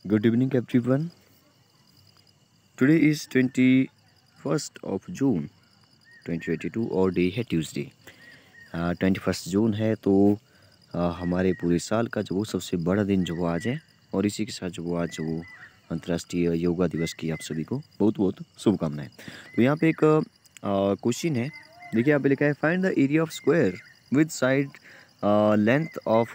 Good evening, everyone. Today is 21st of June 2022 और day है Tuesday. 21 जून है तो हमारे पूरे साल का जो वो सबसे बड़ा दिन जो वो आज है और इसी के साथ जो वो आज वो अंतर्राष्ट्रीय योगा दिवस की आप सभी को बहुत बहुत शुभकामनाएं। तो यहाँ पे एक क्वेश्चन है। देखिए यहाँ पे लिखा है find the area of square with side length of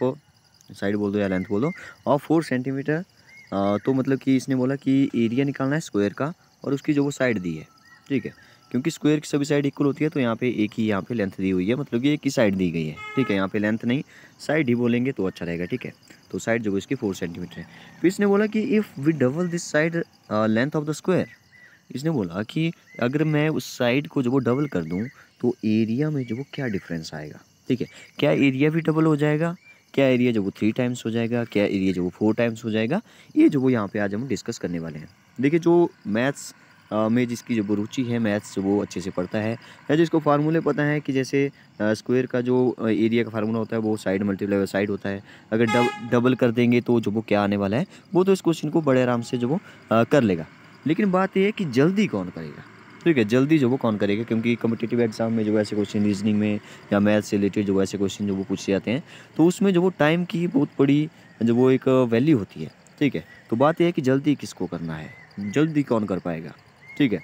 side बोल दो या लेंथ बोल दो ऑफ 4 सेंटीमीटर। तो मतलब कि इसने बोला कि एरिया निकालना है स्क्वायर का और उसकी जो वो साइड दी है। ठीक है, क्योंकि स्क्वायर की सभी साइड इक्वल होती है तो यहाँ पे एक ही यहाँ पे लेंथ दी हुई है, मतलब कि एक ही साइड दी गई है। ठीक है, यहाँ पे लेंथ नहीं साइड ही बोलेंगे तो अच्छा रहेगा। ठीक है, तो साइड जो इसकी 4 सेंटीमीटर है। फिर इसने बोला कि if we double this side length of the square. इसने बोला कि अगर मैं उस साइड को जो वो डबल कर दूँ तो एरिया में जो वो क्या डिफरेंस आएगा। ठीक है, क्या एरिया भी डबल हो जाएगा, क्या एरिया जो वो 3 टाइम्स हो जाएगा, क्या एरिया जो वो 4 टाइम्स हो जाएगा, ये जो वो यहाँ पे आज हम डिस्कस करने वाले हैं। देखिए जो मैथ्स में जिसकी जो वो रुचि है, मैथ्स जो वो अच्छे से पढ़ता है या जिसको फार्मूले पता है कि जैसे स्क्वायर का जो एरिया का फार्मूला होता है वो साइड मल्टीप्लाई बाय साइड होता है। अगर डबल कर देंगे तो जो वो क्या आने वाला है, वो तो इस क्वेश्चन को बड़े आराम से जो वो कर लेगा। लेकिन बात ये है कि जल्दी कौन करेगा। ठीक है, जल्दी जो वो कौन करेगा, क्योंकि कॉम्पिटिटिव एग्जाम में जो ऐसे क्वेश्चन रीजनिंग में या मैथ से रिलेटेड जो ऐसे क्वेश्चन जो वो पूछे जाते हैं तो उसमें जो वो टाइम की बहुत बड़ी जो वो एक वैल्यू होती है। ठीक है, तो बात यह है कि जल्दी किसको करना है, जल्दी कौन कर पाएगा। ठीक है,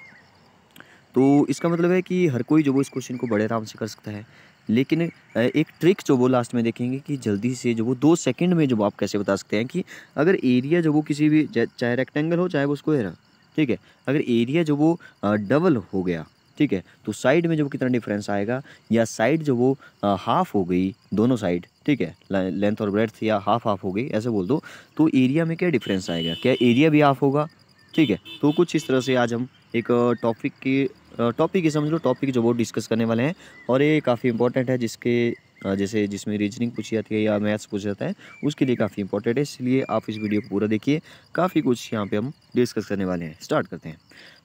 तो इसका मतलब है कि हर कोई जो वो इस क्वेश्चन को बड़े आराम से कर सकता है। लेकिन एक ट्रिक जो वो लास्ट में देखेंगे कि जल्दी से जो वो 2 सेकंड में जो वो आप कैसे बता सकते हैं कि अगर एरिया जो वो किसी भी चाहे रेक्टेंगल हो चाहे वो स्क्वायर हो। ठीक है, अगर एरिया जो वो डबल हो गया, ठीक है, तो साइड में जो कितना डिफरेंस आएगा, या साइड जो वो हाफ हो गई दोनों साइड। ठीक है, लेंथ और ब्रेड्थ या हाफ हाफ हो गई ऐसे बोल दो, तो एरिया में क्या डिफरेंस आएगा, क्या एरिया भी हाफ होगा। ठीक है, तो कुछ इस तरह से आज हम एक टॉपिक ही समझ लो, टॉपिक जो वो डिस्कस करने वाले हैं। और ये काफ़ी इंपॉर्टेंट है, जिसके जैसे जिसमें रीजनिंग पूछी जाती है या मैथ्स पूछा जाता है उसके लिए काफ़ी इंपॉर्टेंट है। इसलिए आप इस वीडियो को पूरा देखिए, काफ़ी कुछ यहाँ पे हम डिस्कस करने वाले हैं। स्टार्ट करते हैं।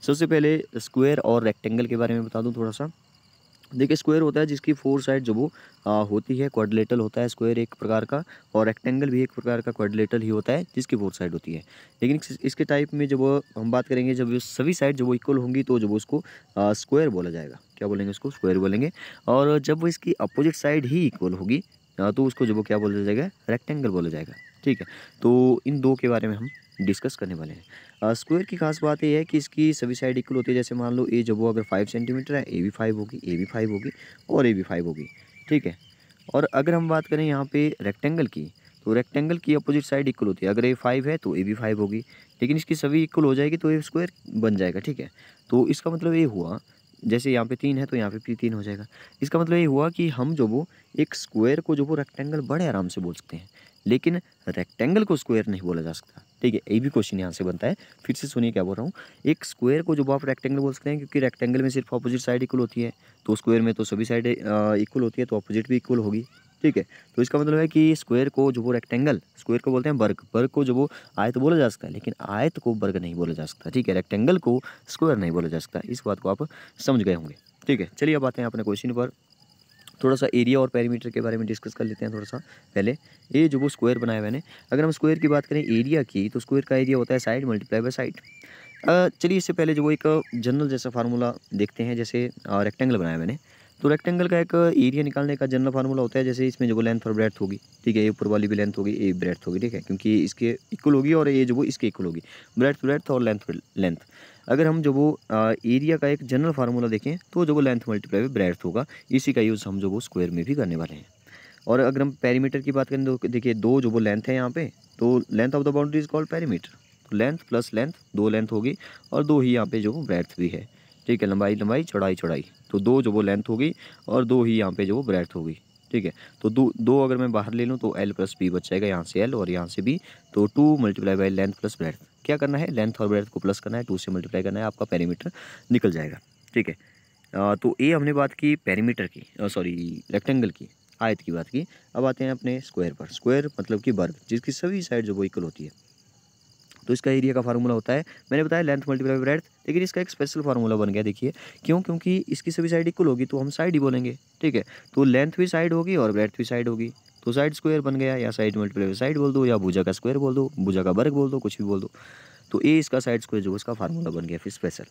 सबसे पहले स्क्वायर और रेक्टेंगल के बारे में बता दूँ थोड़ा सा। देखिए स्क्वायर होता है जिसकी 4 साइड जो वो होती है, क्वाड्रिलेटरल होता है स्क्वायर एक प्रकार का, और रेक्टेंगल भी एक प्रकार का क्वाड्रिलेटरल ही होता है जिसकी 4 साइड होती है। लेकिन इसके टाइप में जब हम बात करेंगे, जब ये सभी साइड जो वो इक्वल होंगी तो जब उसको स्क्वायर बोला जाएगा। क्या बोलेंगे उसको? स्क्वायर बोलेंगे। और जब वो इसकी अपोजिट साइड ही इक्वल होगी तो उसको जो वो क्या बोला जाएगा? रेक्टेंगल बोला जाएगा। ठीक है, तो इन दो के बारे में हम डिस्कस करने वाले हैं। स्क्वायर की खास बात ये है कि इसकी सभी साइड इक्वल होती है। जैसे मान लो ए जब वो अगर 5 सेंटीमीटर है, ए भी 5 होगी, ए भी 5 होगी और ए भी 5 होगी। ठीक है, और अगर हम बात करें यहाँ पे रेक्टेंगल की, तो रेक्टेंगल की अपोजिट साइड इक्वल होती है। अगर ए 5 है तो ए भी 5 होगी, लेकिन इसकी सभी इक्वल हो जाएगी तो ए स्क्वायर बन जाएगा। ठीक है, तो इसका मतलब ये हुआ, जैसे यहाँ पे 3 है तो यहाँ पे भी 3 हो जाएगा। इसका मतलब ये हुआ कि हम जो वो एक स्क्वायर को जो वो रेक्टेंगल बड़े आराम से बोल सकते हैं, लेकिन रेक्टेंगल को स्क्वायर नहीं बोला जा सकता। ठीक है, ये भी क्वेश्चन यहाँ से बनता है। फिर से सुनिए क्या बोल रहा हूँ। एक स्क्वायर को जो आप रेक्टेंगल बोल सकते हैं, क्योंकि रेक्टेंगल में सिर्फ अपोजिट साइड इक्वल होती है, तो स्क्वायर में तो सभी साइड इक्वल होती है तो अपोजिट भी इक्वल होगी। ठीक है, तो इसका मतलब है कि स्क्वायर को जो वो रेक्टेंगल, स्क्वायर को बोलते हैं वर्ग, वर्ग को जो वो आयत बोला जा सकता है, लेकिन आयत को वर्ग नहीं बोला जा सकता। ठीक है, रेक्टेंगल को स्क्वायर नहीं बोला जा सकता। इस बात को आप समझ गए होंगे। ठीक है, चलिए अब आते हैं अपने क्वेश्चन पर। थोड़ा सा एरिया और पेरीमीटर के बारे में डिस्कस कर लेते हैं थोड़ा सा पहले। ये जो वो स्क्वायर बनाया मैंने, अगर हम स्क्वायर की बात करें एरिया की, तो स्क्वायर का एरिया होता है साइड मल्टीप्लाई बाय साइड। चलिए इससे पहले जो वो एक जनरल जैसा फार्मूला देखते हैं। जैसे रेक्टेंगल बनाया मैंने, तो रेक्टेंगल का एक एरिया निकालने का जनरल फार्मूला होता है। जैसे इसमें जो वो लेंथ और ब्रेड्थ होगी, ठीक है, ये ऊपर वाली भी लेंथ होगी, ये ब्रेड्थ होगी। ठीक है, क्योंकि इसके इक्वल होगी और ये जो वो इसके इक्वल होगी, ब्रेड्थ ब्रेड्थ और लेंथ लेंथ। अगर हम जो वो एरिया का एक जनरल फार्मूला देखें तो जो वो लेंथ मल्टीप्लाई बाय ब्रेड्थ होगा, इसी का यूज़ हम जो वो स्क्वायर में भी करने वाले हैं। और अगर हम पेरीमीटर की बात करें तो देखिए दो जो वो लेंथ है यहाँ पे, तो length of the boundary is called perimeter. तो लेंथ प्लस लेंथ, दो लेंथ होगी और दो ही यहाँ पे जो ब्रेड्थ भी है। ठीक है, लंबाई लंबाई चौड़ाई चौड़ाई, तो दो जो वो लेंथ होगी और दो ही यहाँ पे जो वो ब्रेड्थ होगी। ठीक है, तो दो दो अगर मैं बाहर ले लूँ तो एल प्लस बी बच जाएगा, यहाँ से एल और यहाँ से बी, तो 2 multiply by length plus breadth. क्या करना है? लेंथ और ब्रेड्थ को प्लस करना है, 2 से मल्टीप्लाई करना है, आपका पेरीमीटर निकल जाएगा। ठीक है, तो ये हमने बात की पेरीमीटर की, सॉरी रेक्टेंगल की, आयत की बात की। अब आते हैं अपने स्क्वायर पर। स्क्वायर मतलब कि वर्ग, जिसकी सभी साइड जो वो इक्वल होती है। तो इसका एरिया का फार्मूला होता है, मैंने बताया लेंथ मल्टीप्लाई ब्रेड्थ, लेकिन इसका एक स्पेशल फार्मूला बन गया। देखिए क्यों? क्योंकि इसकी सभी साइड इक्वल होगी तो हम साइड ही बोलेंगे। ठीक है, तो लेंथ भी साइड होगी और ब्रेड्थ भी साइड होगी, तो साइड स्क्वायर बन गया, या साइड मल्टीप्लाई बाय साइड बोल दो, या भुजा का स्क्वायर बोल दो, भुजा का वर्ग बोल दो, कुछ भी बोल दो। तो ए इसका साइड स्क्वायर जो उसका फार्मूला बन गया फिर स्पेशल।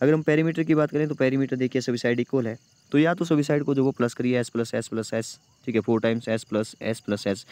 अगर हम पेरीमीटर की बात करें तो पेरीमीटर देखिए सभी साइड इक्वल है, तो या तो सभी साइड को जो वो प्लस करिए S plus S plus S, ठीक है, 4 टाइम्स एस प्लस एस,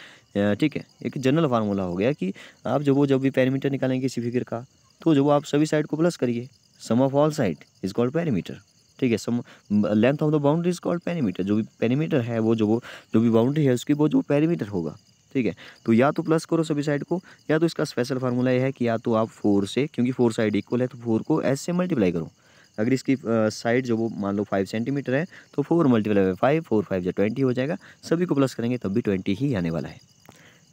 ठीक है। एक जनरल फार्मूला हो गया कि आप जब भी पेरीमीटर निकालेंगे किसी फिगर का, तो जो आप सभी साइड को प्लस करिए, sum of all side is called perimeter, ठीक है। Sum length of the boundary is called perimeter, जो भी पेरीमीटर है वो जो भी बाउंड्री है उसकी वो जो पेरीमीटर होगा, ठीक है। तो या तो प्लस करो सभी साइड को, या तो इसका स्पेशल फार्मूला ये है कि या तो आप 4 से, क्योंकि 4 साइड इक्वल है तो 4 को एस से मल्टीप्लाई करो। अगर इसकी साइड जो वो मान लो 5 सेंटीमीटर है तो 4 मल्टीप्लाई बाय 5, 4 5 या 20 हो जाएगा। सभी को प्लस करेंगे तब भी 20 ही आने वाला है।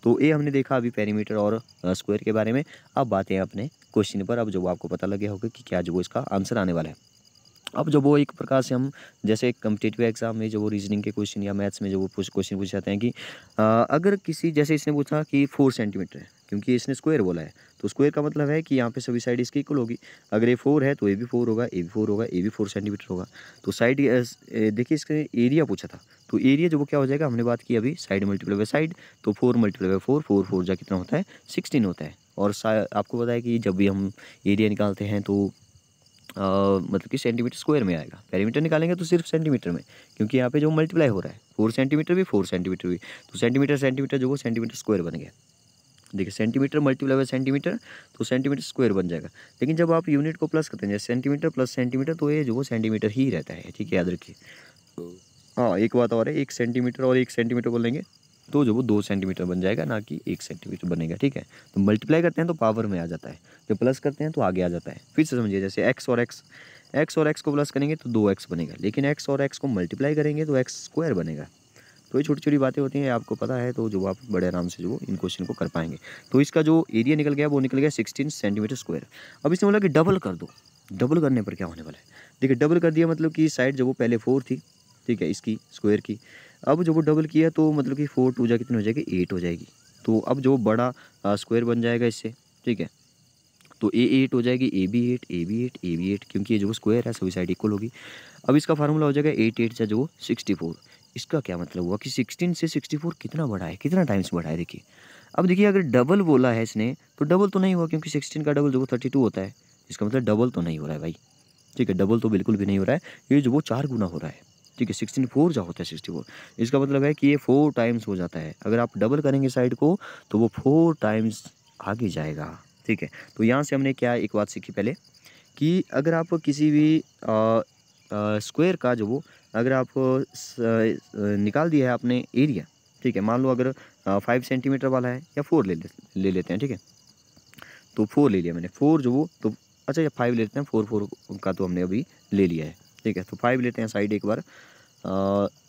तो ये हमने देखा अभी पेरीमीटर और स्क्वायर के बारे में। अब बातें हैं अपने क्वेश्चन पर। अब जो आपको पता लग गया होगा कि क्या जो वो इसका आंसर आने वाला है। अब जो वो एक प्रकार से हम जैसे कॉम्पिटिटिव एग्जाम में जो वो रीजनिंग के क्वेश्चन या मैथ्स में जो वो क्वेश्चन पूछ जाते हैं कि अगर किसी, जैसे इसने पूछा कि 4 सेंटीमीटर है, क्योंकि इसने स्क्वायर बोला है, तो स्क्वायर का मतलब है कि यहाँ पे सभी साइड इसकी इक्वल होगी। अगर ये 4 है तो ये भी 4 होगा, ये भी 4 होगा, ये भी 4 सेंटीमीटर होगा। तो साइड देखिए इसका एरिया पूछा था, तो एरिया जो वो क्या हो जाएगा, हमने बात की अभी साइड मल्टीप्लाई बाय साइड, तो 4 मल्टीप्लाई बाय 4, 4 4 जा कितना होता है 16 होता है। और आपको पता है कि जब भी हम एरिया निकालते हैं तो मतलब कि सेंटीमीटर स्क्वायर में आएगा। पेरीमीटर निकालेंगे तो सिर्फ सेंटीमीटर में, क्योंकि यहाँ पे जो मल्टीप्लाई हो रहा है 4 सेंटीमीटर भी 4 सेंटीमीटर भी, तो सेंटीमीटर सेंटीमीटर जो वो सेंटीमीटर स्क्वायर बन गया। देखिए सेंटीमीटर मल्टीप्लाई बाय सेंटीमीटर तो सेंटीमीटर स्क्वायर बन जाएगा। लेकिन जब आप यूनिट को प्लस करते हैं जैसे सेंटीमीटर प्लस सेंटीमीटर, तो ये जो वो सेंटीमीटर ही रहता है, ठीक है, याद रखिए। हाँ, एक बात और है, 1 सेंटीमीटर और 1 सेंटीमीटर बोलेंगे तो जो वो 2 सेंटीमीटर बन जाएगा, ना कि 1 सेंटीमीटर बनेगा, ठीक है। तो मल्टीप्लाई करते हैं तो पावर में आ जाता है, जब प्लस करते हैं तो आगे आ जाता है। फिर से समझिए, जैसे एक्स और एक्स को प्लस करेंगे तो 2x बनेगा, लेकिन एक्स और एक्स को मल्टीप्लाई करेंगे तो एक्स स्क्वायर बनेगा। तो ये छोटी छोटी बातें होती हैं, आपको पता है, तो जो आप बड़े आराम से जो इन क्वेश्चन को कर पाएंगे। तो इसका जो एरिया निकल गया वो निकल गया 16 सेंटीमीटर स्क्वायर। अब इसने बोला कि डबल कर दो, डबल करने पर क्या होने वाला है। देखिए डबल कर दिया मतलब कि साइड जो वो पहले 4 थी, ठीक है, इसकी स्क्वायर की, अब जो वो डबल किया तो मतलब कि 4 2 जा कितनी हो जाएगी 8 हो जाएगी। तो अब जो बड़ा स्क्वायर बन जाएगा इससे, ठीक है, तो ए 8 हो जाएगी, A B 8, A B 8, A B 8, क्योंकि ये जो स्क्वायर है सभी साइड इक्वल होगी। अब इसका फार्मूला हो जाएगा 8 8 से जो 64। इसका क्या मतलब हुआ कि 16 से 64 कितना बढ़ा है, कितना टाइम्स बढ़ा है। देखिए अब देखिए, अगर डबल बोला है इसने तो डबल तो नहीं हुआ, क्योंकि 16 का डबल जो वो 32 होता है। इसका मतलब डबल तो नहीं हो रहा है भाई, ठीक है, डबल तो बिल्कुल भी नहीं हो रहा है। ये जो वो 4 गुना हो रहा है, ठीक है, 16 4 जा होता है 64। इसका मतलब है कि ये 4 टाइम्स हो जाता है। अगर आप डबल करेंगे साइड को तो वो 4 टाइम्स आगे जाएगा, ठीक है। तो यहाँ से हमने क्या एक बात सीखी पहले, कि अगर आप किसी भी स्क्वायर का जो वो अगर आप निकाल दिया है आपने एरिया, ठीक है, मान लो अगर 5 सेंटीमीटर वाला है, या 4 ले लेते हैं, ठीक है, तो 4 ले लिया मैंने, 4 जो वो तो अच्छा या 5 ले लेते हैं, 4 4 का तो हमने अभी ले लिया है, ठीक है। तो 5 लेते हैं साइड, एक बार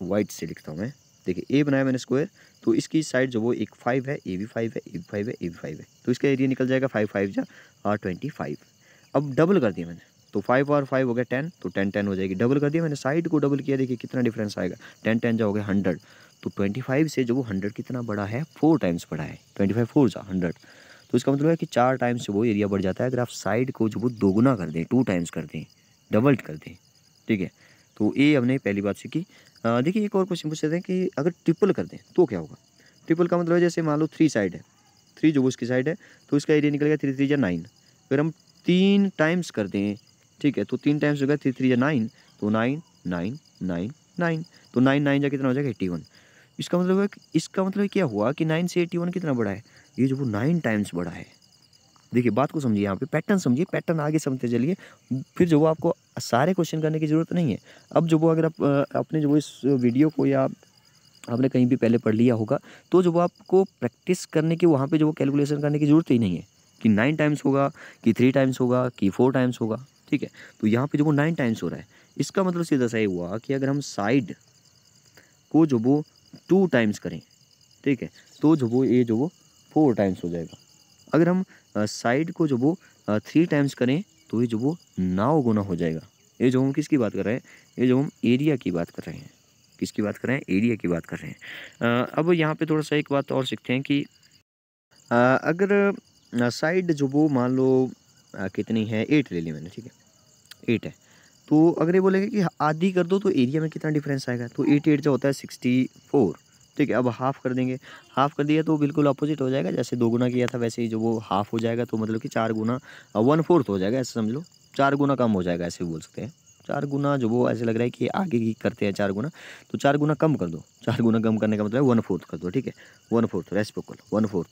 वाइट से लिखता हूँ मैं। देखिए ए बनाया मैंने स्क्वायर, तो इसकी साइड जो वो एक 5 है, ए भी 5 है, ए भी 5 है, ए भी 5 है, तो इसका एरिया निकल जाएगा 5 5 जा 25। अब डबल कर दिया मैंने, तो 5 और 5 हो गया 10, तो 10 10 हो जाएगी। डबल कर दिया मैंने, साइड को डबल किया, देखिए कितना डिफरेंस आएगा, 10 10 जा हो गया 100। तो 25 से जो वो 100 कितना बड़ा है, 4 टाइम्स बड़ा है, 25 4 जा 100। तो इसका मतलब है कि 4 टाइम्स से वो एरिया बढ़ जाता है अगर आप साइड को जो वो दोगुना कर दें, 2 टाइम्स कर दें, डबल कर दें, ठीक है। तो ये हमने पहली बात सीखी। देखिए एक और क्वेश्चन पूछ सकते हैं कि अगर ट्रिपल कर दें तो क्या होगा। ट्रिपल का मतलब है जैसे मान लो 3 साइड है, 3 जो वो इसकी साइड है, तो इसका एरिया निकल गया 3 3 जा 9। अगर हम 3 टाइम्स कर दें, ठीक है, तो 3 टाइम्स हो गया 3 3 जा 9, तो 9 9 9 9, तो 9 9 जा कितना हो जाएगा 81। इसका मतलब क्या हुआ कि 9 से 81 कितना बड़ा है, ये जो वो 9 टाइम्स बड़ा है। देखिए बात को समझिए, यहाँ पे पैटर्न समझिए, पैटर्न आगे समझते चलिए, फिर जो वो आपको सारे क्वेश्चन करने की ज़रूरत नहीं है। अब जो वो अगर आप अपने जो वो इस वीडियो को या आपने कहीं भी पहले पढ़ लिया होगा, तो जो वो आपको प्रैक्टिस करने की वहाँ पे जो वो कैलकुलेशन करने की ज़रूरत ही नहीं है कि 9 टाइम्स होगा कि 3 टाइम्स होगा कि 4 टाइम्स होगा, ठीक है। तो यहाँ पे जो वो 9 टाइम्स हो रहा है, इसका मतलब सीधा सा ही हुआ कि अगर हम साइड को जो वो 2 टाइम्स करें, ठीक है, तो जो वो ये जो वो 4 टाइम्स हो जाएगा। अगर हम साइड को जो वो 3 टाइम्स करें तो ये जो वो 9 गुना हो जाएगा। ये जो हम किसकी बात कर रहे हैं, ये जो हम एरिया की बात कर रहे हैं, किसकी बात कर रहे हैं, एरिया की बात कर रहे हैं। अब यहाँ पे थोड़ा सा एक बात और सीखते हैं कि अगर साइड जो वो मान लो कितनी है, 8 ले ली मैंने, ठीक है, 8 है, तो अगर ये बोलेंगे कि आधी कर दो तो एरिया में कितना डिफरेंस आएगा, तो 8 8 जो होता है 64, ठीक है। अब हाफ़ कर देंगे, हाफ़ कर दिया तो बिल्कुल अपोजिट हो जाएगा, जैसे 2 गुना किया था वैसे ही जो वो हाफ़ हो जाएगा, तो मतलब कि 4 गुना 1/4 हो जाएगा, ऐसे समझ लो 4 गुना कम हो जाएगा, ऐसे भी बोल सकते हैं। 4 गुना जो वो ऐसे लग रहा है कि आगे की करते हैं 4 गुना, तो 4 गुना कम कर दो, 4 गुना कम करने का मतलब है 1/4 कर दो, ठीक है। 1/4 रेसिप्रोकल 1/4,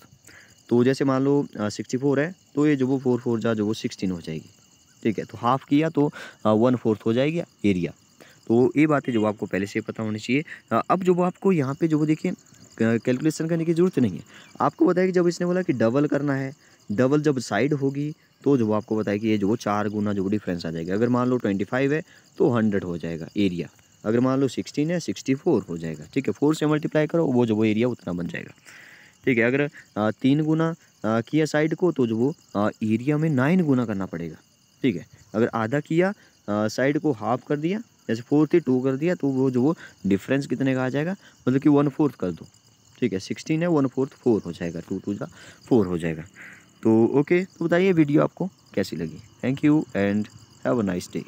तो जैसे मान लो 64 है, तो ये जो वो 4 4 जा जो वो 16 हो जाएगी, ठीक है। तो हाफ़ किया तो 1/4 हो जाएगी एरिया। तो ये बातें जो आपको पहले से पता होनी चाहिए। अब जो वो आपको यहाँ पे जो वो देखिए कैलकुलेशन करने की ज़रूरत नहीं है। आपको पता है कि जब इसने बोला कि डबल करना है, डबल जब साइड होगी तो जो वो आपको पता है कि ये जो वो 4 गुना जो वो डिफरेंस आ जाएगा। अगर मान लो 25 है तो 100 हो जाएगा एरिया। अगर मान लो 16 है 64 हो जाएगा, ठीक है। 4 से मल्टीप्लाई करो, वो जो वो एरिया उतना बन जाएगा, ठीक है। अगर 3 गुना किया साइड को, तो जो वो एरिया में 9 गुना करना पड़ेगा, ठीक है। अगर आधा किया साइड को, हाफ कर दिया, जैसे 4 थी 2 कर दिया, तो वो जो वो डिफरेंस कितने का आ जाएगा, मतलब कि 1/4 कर दो, ठीक है। 16 है 1/4 4 हो जाएगा, 2 2 जा 4 हो जाएगा। तो ओके, तो बताइए वीडियो आपको कैसी लगी। Thank you and have a nice day.